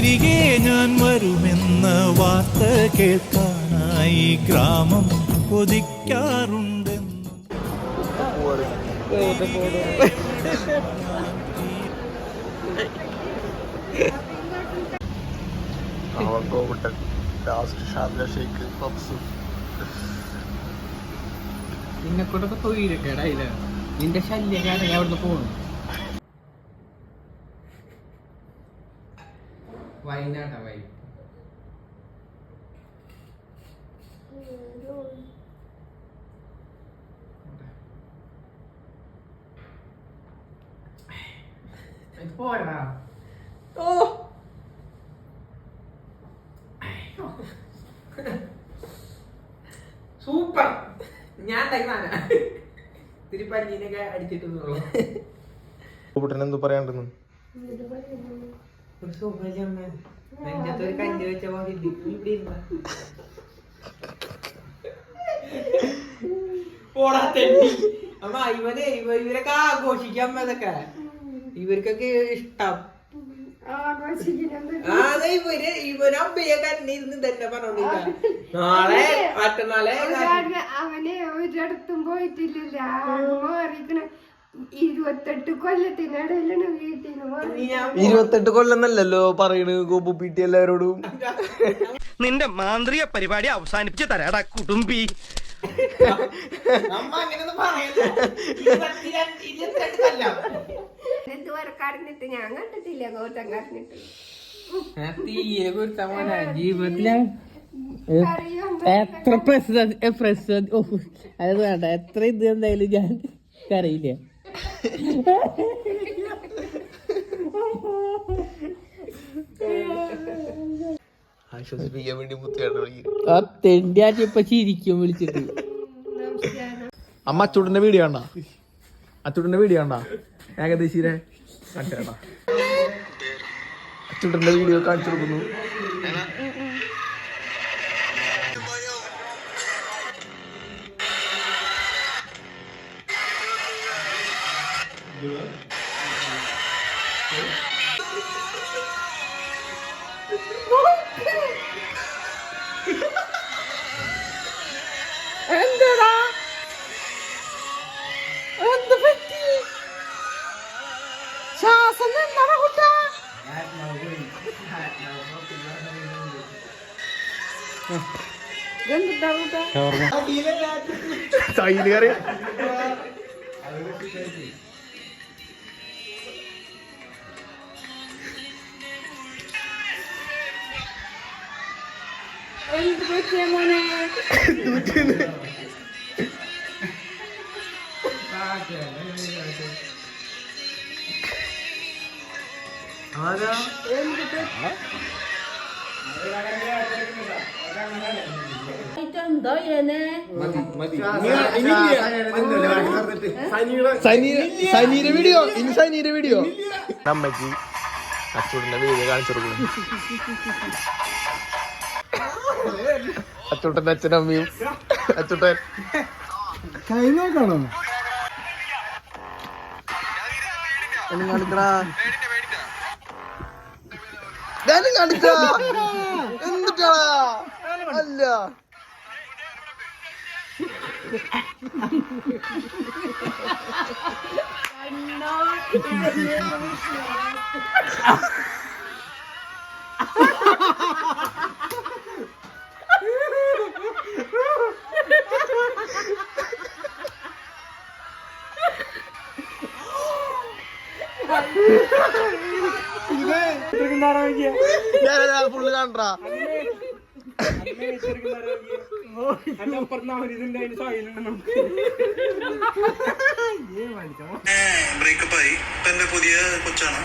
തിരികെ ഞാൻ വരുമെന്ന വാർത്ത കേൾക്കാനായി ഗ്രാമം കൊതിക്കാറുണ്ടെന്നും നിന്നെക്കൊണ്ടൊക്കെ തൊഴിലൊക്കെടായില്ല നിന്റെ ശല്യക്കാരെ അവിടുന്ന് പോണു വൈനാടാ വൈ പോരാ ഓ സൂപ്പർ ഞാൻ തിരുപ്പല്ലിനൊക്കെ അടിച്ചിട്ട് എന്തോ പറയാണ്ടെന്നു നെഞ്ചത്തൊരു കല്ല് വെച്ച പോലെ അമ്മ ഇവരൊക്കെ ആഘോഷിക്കാം അതൊക്കെ ഇവർക്കൊക്കെ ഇഷ്ടം ഇവനമ്മയെ കണ്ടിരുന്ന് തന്നെ പറഞ്ഞോണ്ടില്ല നാളെ മറ്റന്നാളെ അവന് ഒരിടത്തും പോയിട്ടില്ല 28 കൊല്ലത്തിനിടയിലാണ് വീട്ടിന് 28 കൊല്ലെന്നല്ലോ പറയണ് ഗോപു പീട്ടി എല്ലാവരോടും. നിന്റെ മാന്ത്രിക പരിപാടി അവസാനിപ്പിച്ച് തരാടാ കുടുംബി. ഇതുവരെ കടന്നിട്ട് ഞാൻ കണ്ടിട്ടില്ല ഗൗതം കടന്നിട്ട് തീരെ കുറിച്ച മോനെ ജീവിതത്തില് എത്ര പ്രസിദ്ധ അത് വേണ്ട എത്ര ഇത് എന്തായാലും ഞാൻ കറിയില്ല. ആശ്വസിപ്പിക്കാൻ വേണ്ടി മുത്തുകാരുടെ ആ തെണ്ടിയാറ്റി ഇപ്പൊ ചിരിക്കും വിളിച്ചിട്ട്. അമ്മ അച്ചൂട്ടന്റെ വീഡിയോ കണ്ടാ? അച്ചൂട്ടന്റെ വീഡിയോ കണ്ടാ? ഏകദേശീരെ കാണിച്ചാ അച്ചൂട്ടന്റെ വീഡിയോ കാണിച്ചു കൊടുക്കുന്നു. എന്താടാ എന്ത് പറ്റി? ശ്വാസം നിന്നട കുട്ട. എന്താ കുട്ട സൈല് കയറി എന്ത് പറ്റിയ മോനെ? സനീരെ വീഡിയോ ഇനി സനീരെ വീഡിയോ അമ്മക്ക് അച്ചൂട്ടന്റെ വീഡിയോ കാണിച്ചു കൊടുക്കുന്നു. അച്ചൂട്ടന്റെ അച്ഛനമ്മയും അച്ചൂട്ടൻ കൈ നോക്കണോ കാണിക്കടാ കാണിച്ചാ എന്നിട്ടാ അല്ല ഫുള്ള് കാണണ്ടാ ബ്രേക്കപ്പ് ആയി. ഇപ്പൊ എന്റെ പുതിയ കൊച്ചാണ്.